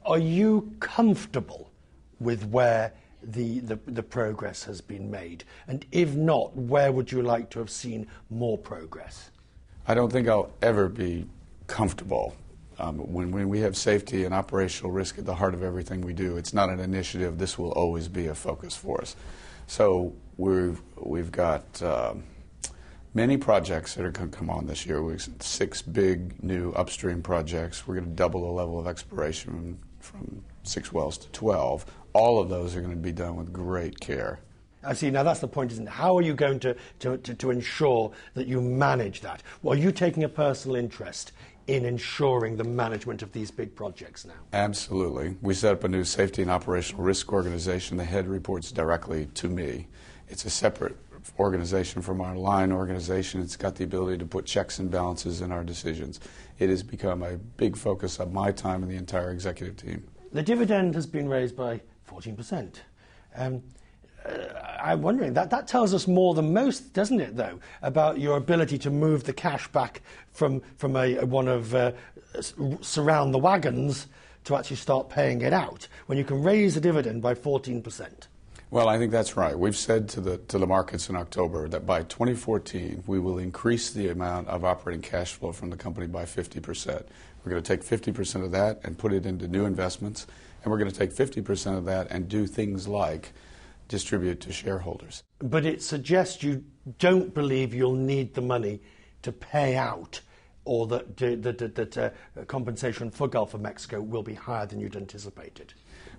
Are you comfortable with where the progress has been made? And if not, where would you like to have seen more progress? I don't think I'll ever be comfortable. When we have safety and operational risk at the heart of everything we do, it's not an initiative. This will always be a focus for us. So we've got many projects that are going to come on this year. We've 6 big new upstream projects. We're going to double the level of exploration from 6 wells to 12. All of those are going to be done with great care. I see. Now that's the point, isn't it? How are you going to ensure that you manage that? Well, are you taking a personal interest in ensuring the management of these big projects now? Absolutely. We set up a new safety and operational risk organization. The head reports directly to me. It's a separate organization from our line organization. It's got the ability to put checks and balances in our decisions. It has become a big focus of my time and the entire executive team. The dividend has been raised by 14%. I'm wondering, that tells us more than most, doesn't it, though, about your ability to move the cash back from one of surround the wagons to actually start paying it out, when you can raise the dividend by 14%. Well, I think that's right. We've said to the markets in October that by 2014 we will increase the amount of operating cash flow from the company by 50%. We're going to take 50% of that and put it into new investments, and we're going to take 50% of that and do things like distribute to shareholders. But it suggests you don't believe you'll need the money to pay out, or that compensation for Gulf of Mexico will be higher than you'd anticipated.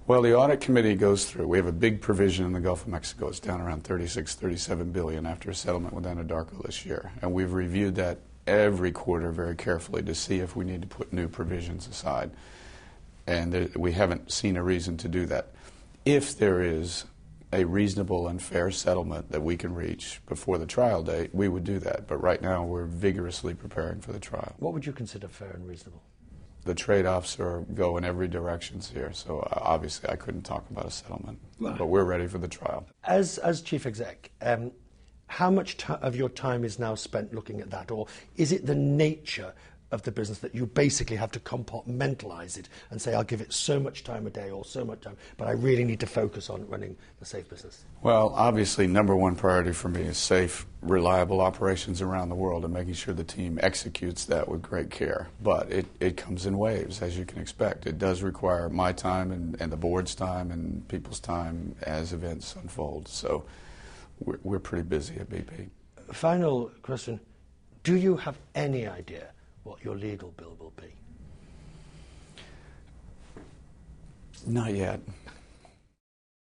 Well, the audit committee goes through. We have a big provision in the Gulf of Mexico. It's down around $37 billion after a settlement with Anadarko this year. And we've reviewed that every quarter very carefully to see if we need to put new provisions aside. And we haven't seen a reason to do that. If there is a reasonable and fair settlement that we can reach before the trial date, we would do that. But right now we're vigorously preparing for the trial. What would you consider fair and reasonable? The trade-offs go in every direction here, so obviously I couldn't talk about a settlement. Right. But we're ready for the trial. As chief exec, how much of your time is now spent looking at that, or is it the nature of the business that you basically have to compartmentalize it and say, I'll give it so much time a day or so much time, but I really need to focus on running the safe business? Well, obviously, number one priority for me is safe, reliable operations around the world and making sure the team executes that with great care. But it comes in waves, as you can expect. It does require my time and the board's time and people's time as events unfold. So we're pretty busy at BP. Final question. Do you have any idea what your legal bill will be? Not yet.